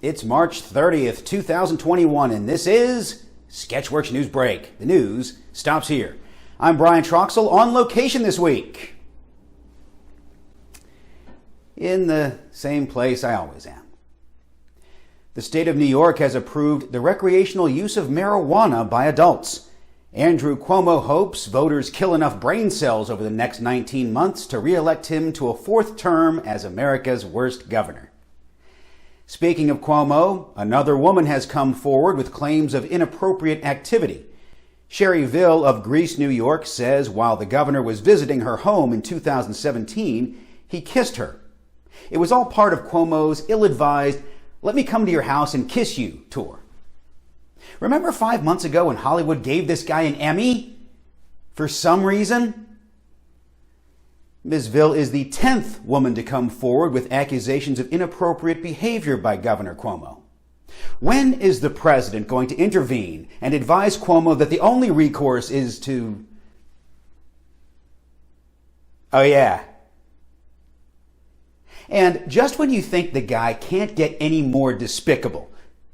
It's March 30th, 2021, and this is Sketchworks NewsBrake. The news stops here. I'm Brian Troxel on location this week. In the same place I always am. The state of New York has approved the recreational use of marijuana by adults. Andrew Cuomo hopes voters kill enough brain cells over the next 19 months to re-elect him to a fourth term as America's worst governor. Speaking of Cuomo, another woman has come forward with claims of inappropriate activity. Sherry Ville of Greece, New York, says while the governor was visiting her home in 2017, he kissed her. It was all part of Cuomo's ill-advised, "let me come to your house and kiss you" tour. Remember 5 months ago when Hollywood gave this guy an Emmy? For some reason? Ms. Ville is the 10th woman to come forward with accusations of inappropriate behavior by Governor Cuomo. When is the president going to intervene and advise Cuomo that the only recourse is to... Oh yeah. And just when you think the guy can't get any more despicable,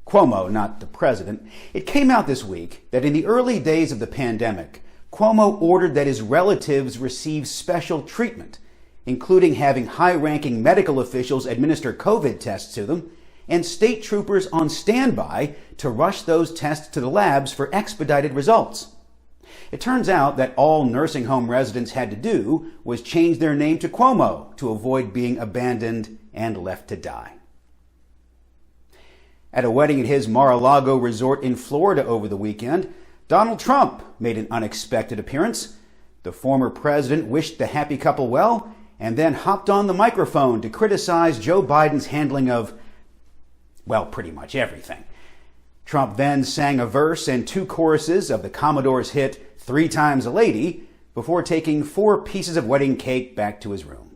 Cuomo, not the president, it came out this week that in the early days of the pandemic, Cuomo ordered that his relatives receive special treatment, including having high-ranking medical officials administer COVID tests to them and state troopers on standby to rush those tests to the labs for expedited results. It turns out that all nursing home residents had to do was change their name to Cuomo to avoid being abandoned and left to die. At a wedding at his Mar-a-Lago resort in Florida over the weekend, Donald Trump made an unexpected appearance. The former president wished the happy couple well and then hopped on the microphone to criticize Joe Biden's handling of, well, pretty much everything. Trump then sang a verse and two choruses of the Commodore's hit 3 Times a Lady before taking 4 pieces of wedding cake back to his room.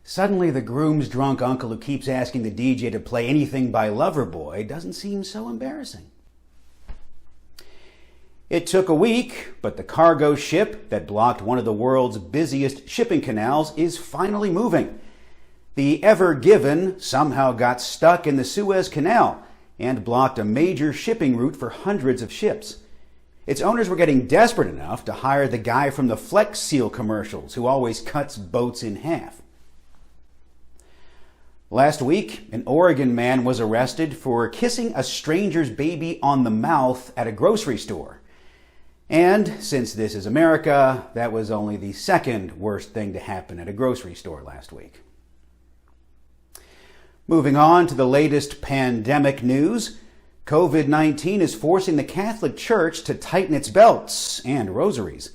Suddenly, the groom's drunk uncle who keeps asking the DJ to play anything by Loverboy doesn't seem so embarrassing. It took a week, but the cargo ship that blocked one of the world's busiest shipping canals is finally moving. The Ever Given somehow got stuck in the Suez Canal and blocked a major shipping route for hundreds of ships. Its owners were getting desperate enough to hire the guy from the Flex Seal commercials who always cuts boats in half. Last week, an Oregon man was arrested for kissing a stranger's baby on the mouth at a grocery store. And since this is America, that was only the second worst thing to happen at a grocery store last week. Moving on to the latest pandemic news, COVID-19 is forcing the Catholic Church to tighten its belts and rosaries.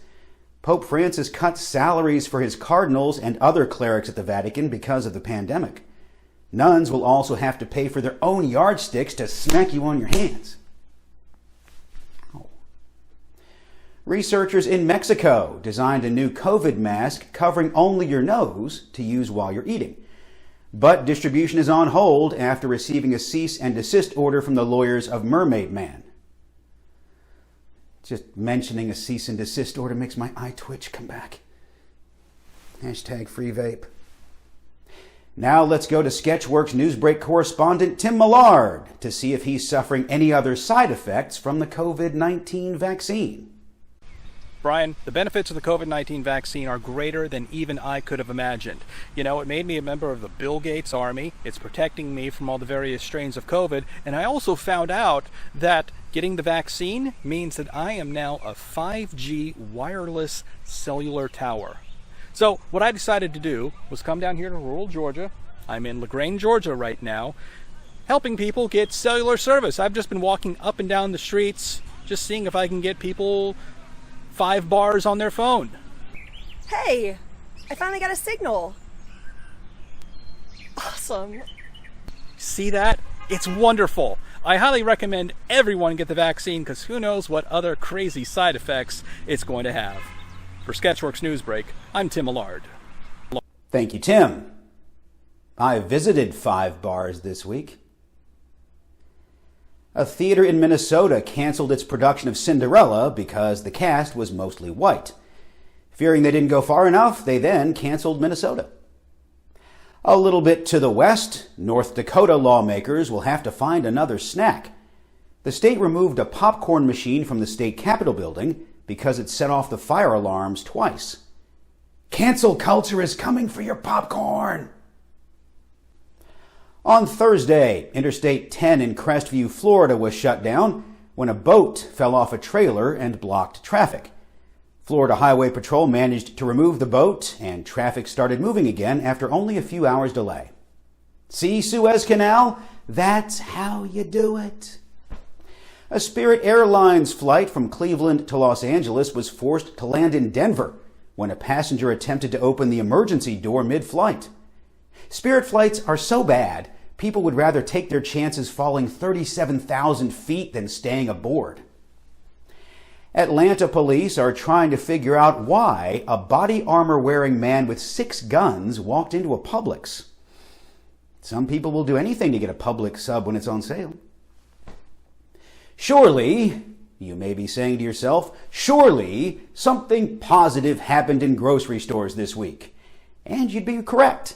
Pope Francis cut salaries for his cardinals and other clerics at the Vatican because of the pandemic. Nuns will also have to pay for their own yardsticks to smack you on your hands. Researchers in Mexico designed a new COVID mask covering only your nose to use while you're eating. But distribution is on hold after receiving a cease and desist order from the lawyers of Mermaid Man. Just mentioning a cease and desist order makes my eye twitch come back. #free vape. Now let's go to Sketchworks NewsBrake correspondent Tim Millard to see if he's suffering any other side effects from the COVID-19 vaccine. Brian, the benefits of the COVID-19 vaccine are greater than even I could have imagined. You know, it made me a member of the Bill Gates Army. It's protecting me from all the various strains of COVID. And I also found out that getting the vaccine means that I am now a 5G wireless cellular tower. So what I decided to do was come down here to rural Georgia. I'm in LaGrange, Georgia right now, helping people get cellular service. I've just been walking up and down the streets, just seeing if I can get people 5 bars on their phone. Hey, I finally got a signal. Awesome. See that? It's wonderful. I highly recommend everyone get the vaccine because who knows what other crazy side effects it's going to have. For Sketchworks NewsBrake, I'm Tim Millard. Thank you, Tim. I visited 5 bars this week. A theater in Minnesota canceled its production of Cinderella because the cast was mostly white. Fearing they didn't go far enough, they then canceled Minnesota. A little bit to the west, North Dakota lawmakers will have to find another snack. The state removed a popcorn machine from the state capitol building because it set off the fire alarms twice. Cancel culture is coming for your popcorn. On Thursday, Interstate 10 in Crestview, Florida was shut down when a boat fell off a trailer and blocked traffic. Florida Highway Patrol managed to remove the boat and traffic started moving again after only a few hours delay. See Suez Canal? That's how you do it. A Spirit Airlines flight from Cleveland to Los Angeles was forced to land in Denver when a passenger attempted to open the emergency door mid-flight. Spirit flights are so bad, people would rather take their chances falling 37,000 feet than staying aboard. Atlanta police are trying to figure out why a body armor-wearing man with 6 guns walked into a Publix. Some people will do anything to get a Publix sub when it's on sale. Surely, you may be saying to yourself, surely something positive happened in grocery stores this week. And you'd be correct.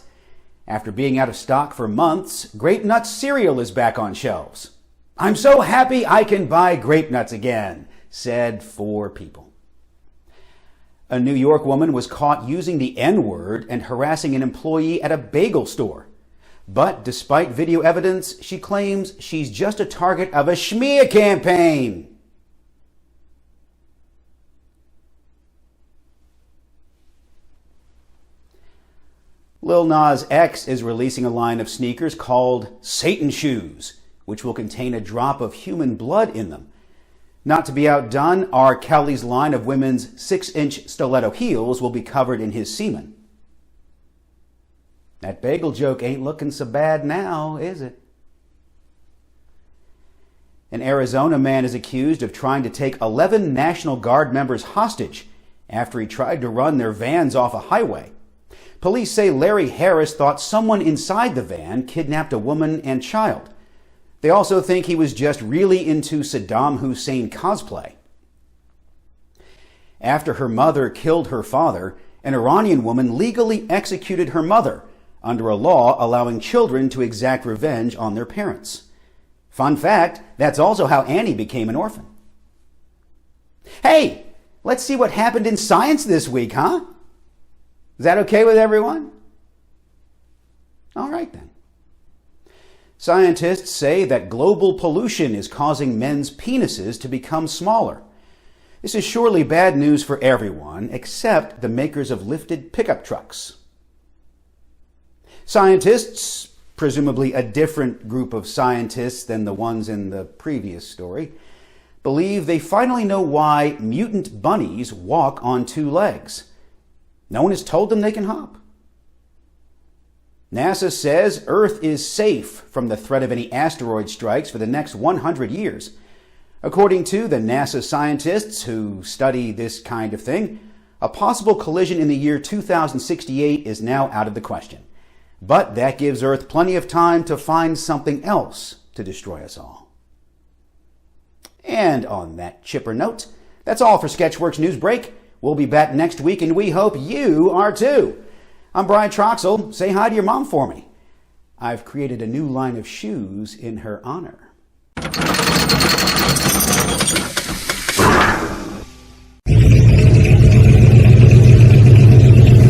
After being out of stock for months, Grape Nuts cereal is back on shelves. I'm so happy I can buy Grape Nuts again, said 4 people. A New York woman was caught using the N-word and harassing an employee at a bagel store. But despite video evidence, she claims she's just a target of a schmear campaign. Lil Nas X is releasing a line of sneakers called Satan Shoes, which will contain a drop of human blood in them. Not to be outdone, R. Kelly's line of women's 6-inch stiletto heels will be covered in his semen. That bagel joke ain't looking so bad now, is it? An Arizona man is accused of trying to take 11 National Guard members hostage after he tried to run their vans off a highway. Police say Larry Harris thought someone inside the van kidnapped a woman and child. They also think he was just really into Saddam Hussein cosplay. After her mother killed her father, an Iranian woman legally executed her mother under a law allowing children to exact revenge on their parents. Fun fact, that's also how Annie became an orphan. Hey, let's see what happened in science this week, huh? Is that okay with everyone? All right then. Scientists say that global pollution is causing men's penises to become smaller. This is surely bad news for everyone except the makers of lifted pickup trucks. Scientists, presumably a different group of scientists than the ones in the previous story, believe they finally know why mutant bunnies walk on 2 legs. No one has told them they can hop. NASA says Earth is safe from the threat of any asteroid strikes for the next 100 years. According to the NASA scientists who study this kind of thing, a possible collision in the year 2068 is now out of the question. But that gives Earth plenty of time to find something else to destroy us all. And on that chipper note, that's all for Sketchworks NewsBrake. We'll be back next week, and we hope you are too. I'm Brian Troxel. Say hi to your mom for me. I've created a new line of shoes in her honor.